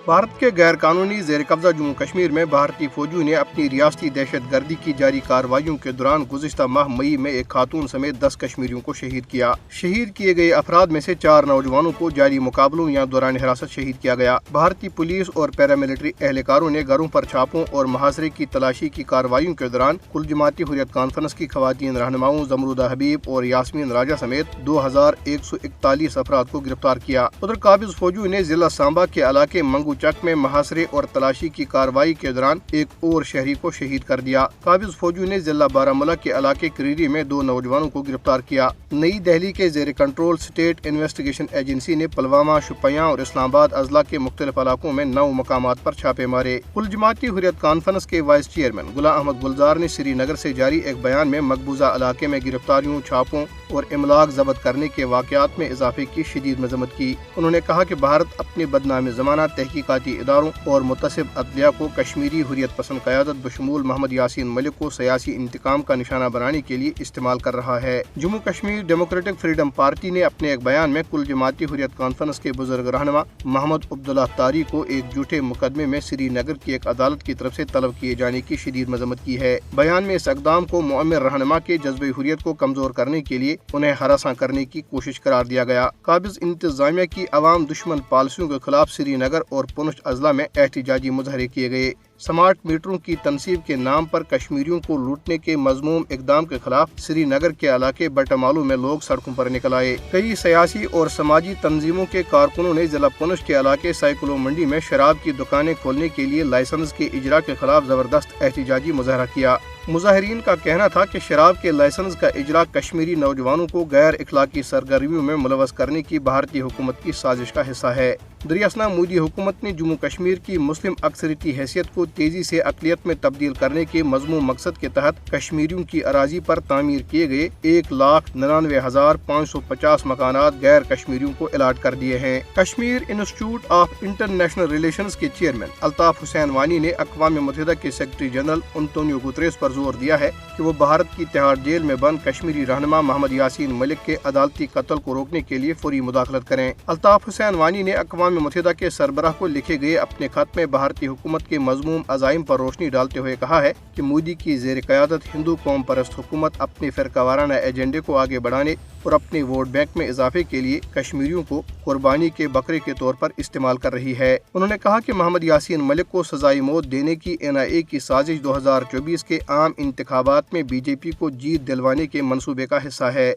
بھارت کے غیر قانونی زیر قبضہ جموں کشمیر میں بھارتی فوجیوں نے اپنی ریاستی دہشت گردی کی جاری کارروائیوں کے دوران گزشتہ ماہ مئی میں ایک خاتون سمیت 10 کشمیریوں کو شہید کیا۔ شہید کیے گئے افراد میں سے 4 نوجوانوں کو جاری مقابلوں یا دوران حراست شہید کیا گیا۔ بھارتی پولیس اور پیراملٹری اہلکاروں نے گھروں پر چھاپوں اور محاصرے کی تلاشی کی کارروائیوں کے دوران کل جماعتی حریت کانفرنس کی خواتین رہنماؤں زمرودہ حبیب اور یاسمین راجہ سمیت 2141 افراد کو گرفتار کیا۔ ادھر قابض فوجیوں نے ضلع سانبا کے علاقے منگو چک میں محاصرے اور تلاشی کی کارروائی کے دوران ایک اور شہری کو شہید کر دیا۔ قابض فوجیوں نے ضلع بارامولہ کے علاقے کریری میں 2 نوجوانوں کو گرفتار کیا۔ نئی دہلی کے زیر کنٹرول اسٹیٹ انویسٹیگیشن ایجنسی نے پلوامہ، شوپیاں اور اسلام آباد اضلاع کے مختلف علاقوں میں 9 مقامات پر چھاپے مارے۔ کل جماعتی حریت کانفرنس کے وائس چیئرمین غلام احمد گلزار نے سری نگر سے جاری ایک بیان میں مقبوضہ علاقے میں گرفتاریوں، چھاپوں اور املاک ضبط کرنے کے واقعات میں اضافے کی شدید مذمت کی۔ انہوں نے کہا کہ بھارت اپنے بدنام زمانہ تحقیقاتی اداروں اور متصب عدلیہ کو کشمیری حریت پسند قیادت بشمول محمد یاسین ملک کو سیاسی انتقام کا نشانہ بنانے کے لیے استعمال کر رہا ہے۔ Jammu Kashmir democratic freedom party نے اپنے ایک بیان میں کل جماعتی حریت کانفرنس کے بزرگ رہنما محمد عبداللہ طاری کو ایک جھوٹے مقدمے میں سری نگر کی ایک عدالت کی طرف سے طلب کیے جانے کی شدید مذمت کی ہے۔ بیان میں اس اقدام کو معمر رہنما کے جذبہ حریت کو کمزور کرنے کے لیے انہیں ہراساں کرنے کی کوشش قرار دیا گیا۔ قابض انتظامیہ کی عوام دشمن پالیسیوں کے خلاف سری نگر اور پونچھ اضلاع میں احتجاجی مظاہرے کیے گئے۔ سمارٹ میٹروں کی تنصیب کے نام پر کشمیریوں کو لوٹنے کے مذموم اقدام کے خلاف سری نگر کے علاقے بٹمالو میں لوگ سڑکوں پر نکل آئے۔ کئی سیاسی اور سماجی تنظیموں کے کارکنوں نے ضلع پونچھ کے علاقے سائیکلو منڈی میں شراب کی دکانیں کھولنے کے لیے لائسنس کے اجرا کے خلاف زبردست احتجاجی مظاہرہ کیا۔ مظاہرین کا کہنا تھا کہ شراب کے لائسنس کا اجرا کشمیری نوجوانوں کو غیر اخلاقی سرگرمیوں میں ملوث کرنے کی بھارتی حکومت کی سازش کا حصہ ہے۔ دریاسنا مودی حکومت نے جموں کشمیر کی مسلم اکثریتی حیثیت کو تیزی سے اقلیت میں تبدیل کرنے کے مضمون مقصد کے تحت کشمیریوں کی اراضی پر تعمیر کیے گئے 1,99,550 مکانات غیر کشمیریوں کو الاٹ کر دیے ہیں۔ Kashmir institute of international relations کے چیئرمین الطاف حسین وانی نے اقوام متحدہ کے سیکرٹری جنرل انطونیو گوتریس پر زور دیا ہے کہ وہ بھارت کی تہاڑ جیل میں بند کشمیری رہنما محمد یاسین ملک کے عدالتی قتل کو روکنے کے لیے فوری مداخلت کریں۔ الطاف حسین وانی نے اقوام متحدہ کے سربراہ کو لکھے گئے اپنے خط میں بھارتی حکومت کے مذموم عزائم پر روشنی ڈالتے ہوئے کہا ہے کہ مودی کی زیر قیادت ہندو قوم پرست حکومت اپنے فرقہ وارانہ ایجنڈے کو آگے بڑھانے اور اپنے ووٹ بینک میں اضافے کے لیے کشمیریوں کو قربانی کے بکرے کے طور پر استعمال کر رہی ہے۔ انہوں نے کہا کہ محمد یاسین ملک کو سزائے موت دینے کی NIA کی سازش 2024 کے عام انتخابات میں BJP کو جیت دلوانے کے منصوبے کا حصہ ہے۔